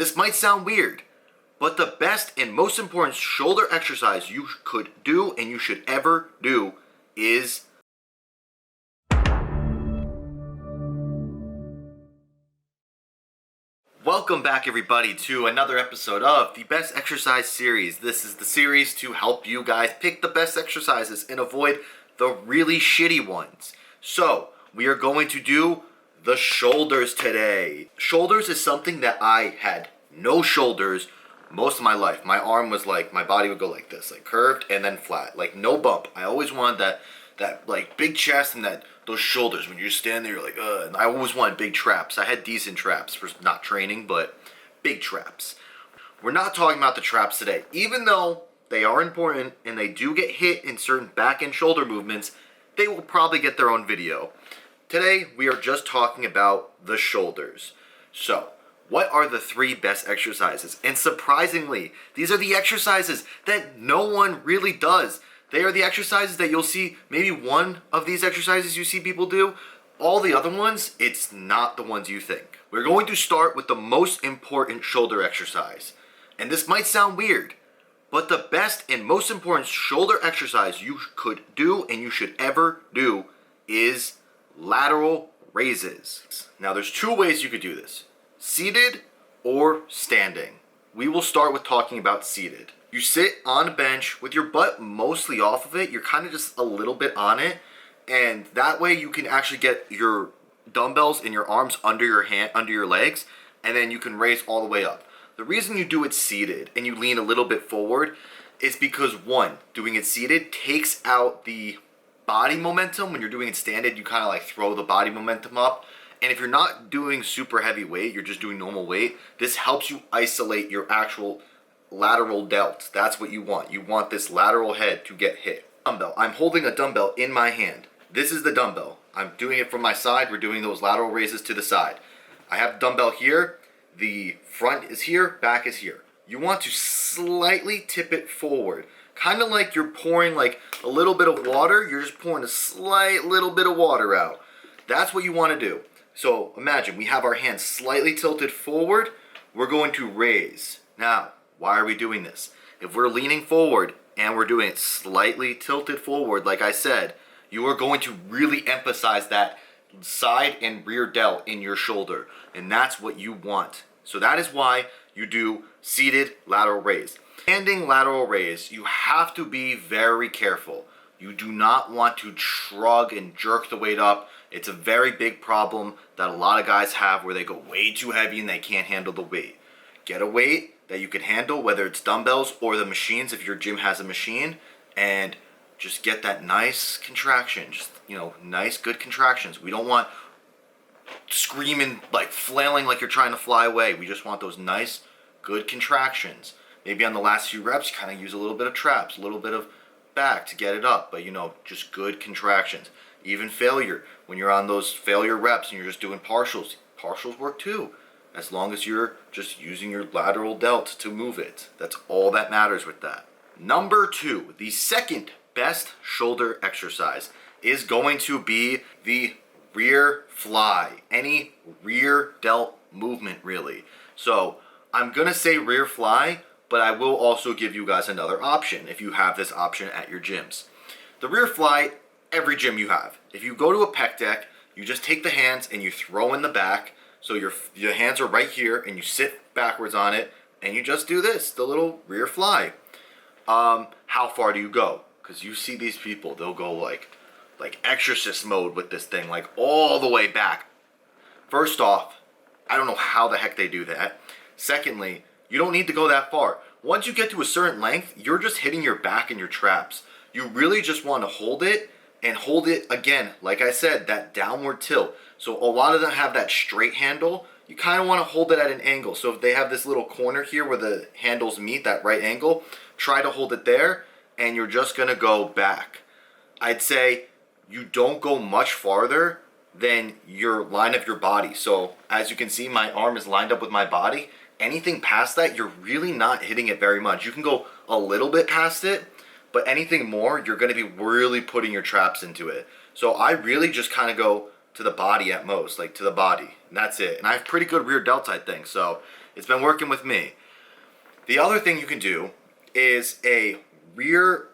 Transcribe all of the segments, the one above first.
this might sound weird, but the best and most important shoulder exercise you could do and you should ever do is welcome back, everybody, to another episode of the Best Exercise Series. This is the series to help you guys pick the best exercises and avoid the really shitty ones. So, we are going to do the shoulders today. Shoulders is something that I had no shoulders most of my life. My arm was like, my body would go like this, like curved and then flat, like no bump. I always wanted that like big chest and those shoulders. When you stand there, you're like, ugh. And I always wanted big traps. I had decent traps for not training, but big traps. We're not talking about the traps today, even though they are important and they do get hit in certain back and shoulder movements. They will probably get their own video. Today, we are just talking about the shoulders. So, what are the 3 best exercises? And surprisingly, these are the exercises that no one really does. They are the exercises that you'll see, maybe one of these exercises you see people do. All the other ones, it's not the ones you think. We're going to start with the most important shoulder exercise. And this might sound weird, but the best and most important shoulder exercise you could do and you should ever do is lateral raises. Now there's 2 ways you could do this. Seated or standing. We will start with talking about seated. You sit on a bench with your butt mostly off of it. You're kind of just a little bit on it. And that way you can actually get your dumbbells and your arms under your legs. And then you can raise all the way up. The reason you do it seated and you lean a little bit forward is because, one, doing it seated takes out the body momentum. When you're doing it standing, you kind of like throw the body momentum up. And if you're not doing super heavy weight, you're just doing normal weight, this helps you isolate your actual lateral delts. That's what you want. You want this lateral head to get hit. Dumbbell. I'm holding a dumbbell in my hand. This is the dumbbell. I'm doing it from my side. We're doing those lateral raises to the side. I have the dumbbell here. The front is here, back is here. You want to slightly tip it forward. Kind of like you're pouring like a little bit of water. You're just pouring a slight little bit of water out. That's what you want to do. So imagine we have our hands slightly tilted forward. We're going to raise. Now, why are we doing this? If we're leaning forward and we're doing it slightly tilted forward, like I said, you are going to really emphasize that side and rear delt in your shoulder. And that's what you want. So that is why you do seated lateral raise. Standing lateral raise, you have to be very careful. You do not want to shrug and jerk the weight up. It's a very big problem that a lot of guys have where they go way too heavy and they can't handle the weight. Get a weight that you can handle, whether it's dumbbells or the machines if your gym has a machine, and just get that nice contraction. Just, nice good contractions. We don't want screaming, like flailing like you're trying to fly away. We just want those nice good contractions. Maybe on the last few reps, you kind of use a little bit of traps, a little bit of back to get it up, but just good contractions. Even failure, when you're on those failure reps and you're just doing partials work too, as long as you're just using your lateral delt to move it. That's all that matters with that. Number 2, the second best shoulder exercise is going to be the rear fly. Any rear delt movement, really. So I'm gonna say rear fly, but I will also give you guys another option if you have this option at your gyms. The rear fly, every gym you have. If you go to a pec deck, you just take the hands and you throw in the back. So your hands are right here and you sit backwards on it and you just do this, the little rear fly. How far do you go? Because you see these people, they'll go like exorcist mode with this thing, like all the way back. First off, I don't know how the heck they do that. Secondly, you don't need to go that far. Once you get to a certain length, you're just hitting your back and your traps. You really just want to hold it and hold it again, like I said, that downward tilt. So a lot of them have that straight handle. You kind of want to hold it at an angle. So if they have this little corner here where the handles meet, that right angle, try to hold it there and you're just going to go back. I'd say you don't go much farther than your line of your body. So as you can see, my arm is lined up with my body. Anything past that, you're really not hitting it very much. You can go a little bit past it, but anything more, you're going to be really putting your traps into it. So I really just kind of go to the body at most, like to the body, and that's it. And I have pretty good rear delts, I think. So It's been working with me. The other thing you can do is a rear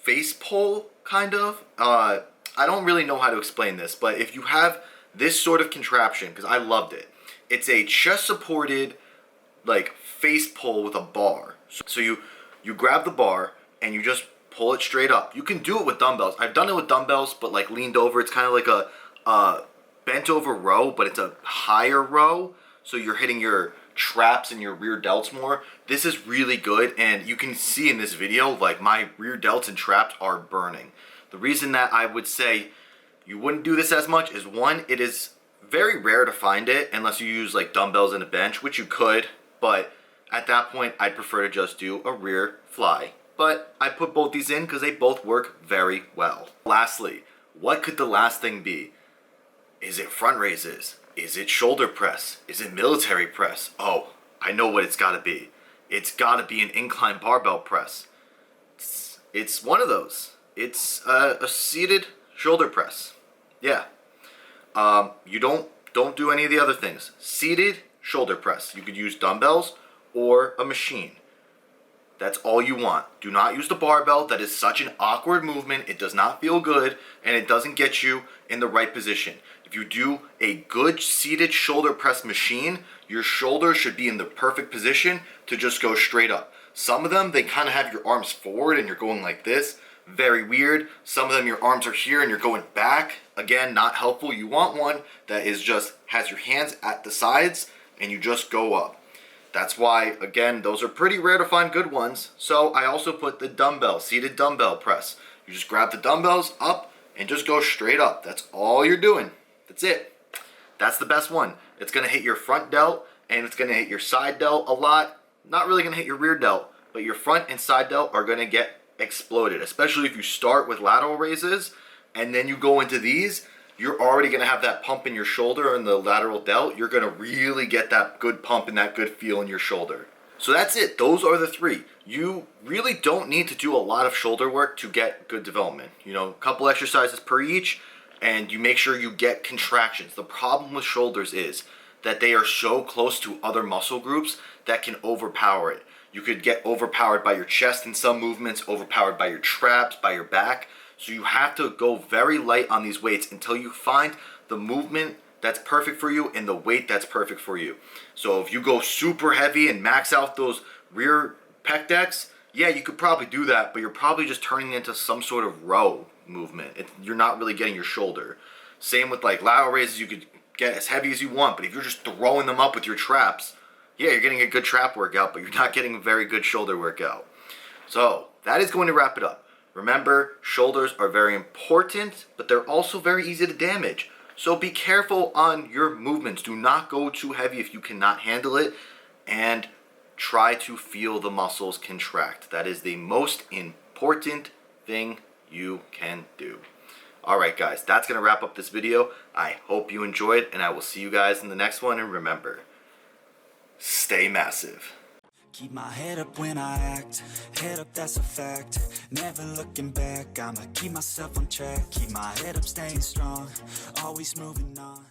face pull, kind of. I don't really know how to explain this, but if you have this sort of contraption, because I loved it, it's a chest supported like face pull with a bar. So you grab the bar and you just pull it straight up. You can do it with dumbbells. I've done it with dumbbells, but like leaned over. It's kind of like a bent over row, but it's a higher row. So you're hitting your traps and your rear delts more. This is really good, and you can see in this video like my rear delts and traps are burning. The reason that I would say you wouldn't do this as much is, one, it is very rare to find it unless you use like dumbbells and a bench, which you could, but at that point I'd prefer to just do a rear fly. But I put both these in because they both work very well. Lastly, what could the last thing be? Is it front raises? Is it shoulder press? Is it military press? Oh, I know what it's got to be. It's got to be an incline barbell press. It's one of those. It's a seated shoulder press. Yeah. You don't do any of the other things. Seated shoulder press. You could use dumbbells or a machine. That's all you want. Do not use the barbell. That is such an awkward movement. It does not feel good, and it doesn't get you in the right position. If you do a good seated shoulder press machine, your shoulders should be in the perfect position to just go straight up. Some of them, they kind of have your arms forward and you're going like this. Very weird. Some of them, your arms are here and you're going back. Again, not helpful. You want one that is just has your hands at the sides and you just go up. That's why, again, those are pretty rare to find good ones. So I also put the dumbbell, seated dumbbell press. You just grab the dumbbells up and just go straight up. That's all you're doing. That's it. That's the best one. It's going to hit your front delt and it's going to hit your side delt a lot. Not really going to hit your rear delt, but your front and side delt are going to get exploded, especially if you start with lateral raises and then you go into these. You're already going to have that pump in your shoulder and the lateral delt. You're going to really get that good pump and that good feel in your shoulder. So that's it. Those are the three. You really don't need to do a lot of shoulder work to get good development. You know, a couple exercises per each, and you make sure you get contractions. The problem with shoulders is that they are so close to other muscle groups that can overpower it. You could get overpowered by your chest in some movements, overpowered by your traps, by your back. So you have to go very light on these weights until you find the movement that's perfect for you and the weight that's perfect for you. So if you go super heavy and max out those rear pec decks, yeah, you could probably do that, but you're probably just turning into some sort of row movement. You're not really getting your shoulder. Same with like lateral raises, you could get as heavy as you want, but if you're just throwing them up with your traps, yeah, you're getting a good trap workout, but you're not getting a very good shoulder workout. So that is going to wrap it up. Remember, shoulders are very important, but they're also very easy to damage. So be careful on your movements. Do not go too heavy if you cannot handle it, and try to feel the muscles contract. That is the most important thing you can do. All right, guys, that's going to wrap up this video. I hope you enjoyed, and I will see you guys in the next one. And remember, stay massive. Keep my head up when I act, head up, that's a fact. Never looking back, I'ma keep myself on track. Keep my head up, staying strong, always moving on.